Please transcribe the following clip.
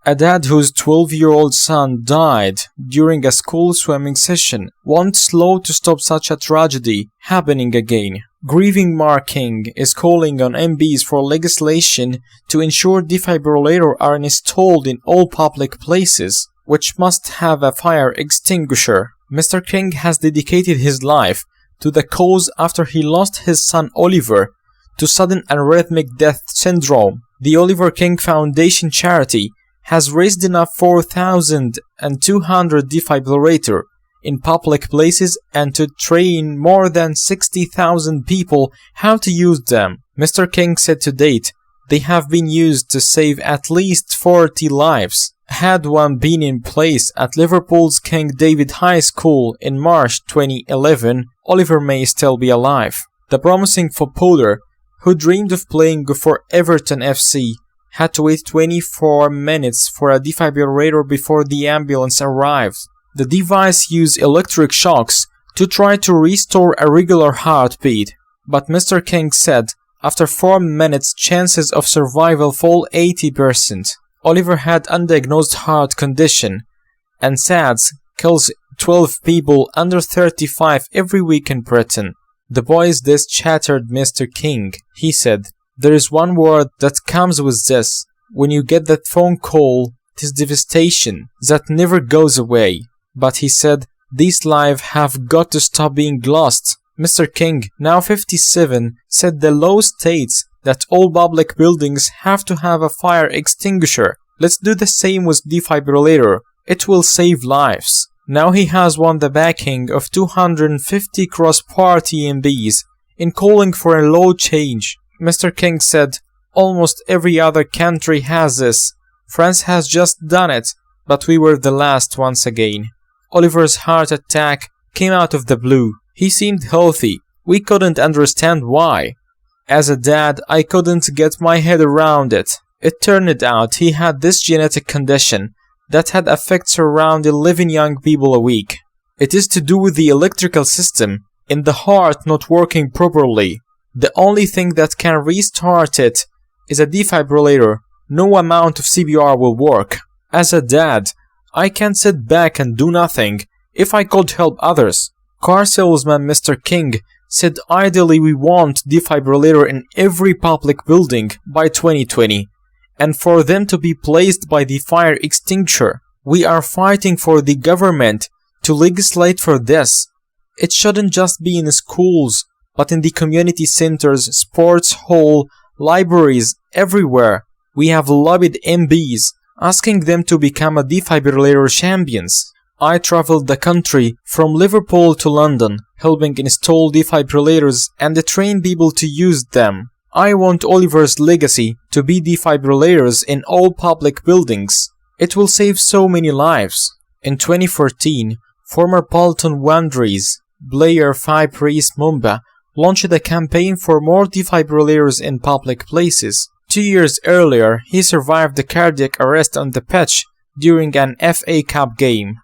A dad whose 12-year-old son died during a school swimming session wants law to stop such a tragedy happening again. Grieving Mark King is calling on MPs for legislation to ensure defibrillators are installed in all public places, which must have a fire extinguisher. Mr. King has dedicated his life to the cause after he lost his son Oliver to sudden arrhythmic death syndrome. The Oliver King Foundation charity has raised enough 4,200 defibrillators in public places and to train more than 60,000 people how to use them. Mr. King said to date, they have been used to save at least 40 lives. Had one been in place at Liverpool's King David High School in March 2011, Oliver may still be alive. The promising footballer, who dreamed of playing for Everton FC, had to wait 24 minutes for a defibrillator before the ambulance arrived. The device used electric shocks to try to restore a regular heartbeat, but Mr. King said after 4 minutes chances of survival fall 80%. Oliver had undiagnosed heart condition, and SADS kills 12 people under 35 every week in Britain. The boy's death shattered Mr. King. He said, "There is one word that comes with this. When you get that phone call, it is devastation that never goes away." But he said, "These lives have got to stop being lost." Mr. King, now 57, said the law states that all public buildings have to have a fire extinguisher. Let's do the same with defibrillator. It will save lives. Now he has won the backing of 250 cross-party MPs in calling for a law change. Mr. King said, "Almost every other country has this. France has just done it, but we were the last once again." Oliver's heart attack came out of the blue. He seemed healthy. We couldn't understand why. As a dad, I couldn't get my head around it. It turned out he had this genetic condition that had effects around 11 young people a week. It is to do with the electrical system in the heart not working properly. The only thing that can restart it is a defibrillator. No amount of CPR will work. As a dad, I can't sit back and do nothing if I could help others. Car salesman Mr. King said ideally we want defibrillator in every public building by 2020 and for them to be placed by the fire extinguisher. We are fighting for the government to legislate for this. It shouldn't just be in schools, but in the community centers, sports hall, libraries, everywhere. We have lobbied MPs, asking them to become a defibrillator champions. I traveled the country from Liverpool to London, helping install defibrillators and train people to use them. I want Oliver's legacy to be defibrillators in all public buildings. It will save so many lives. In 2014, former Bolton Wanderers player Fabrice Mumba launched a campaign for more defibrillators in public places. 2 years earlier, he survived a cardiac arrest on the pitch during an FA Cup game.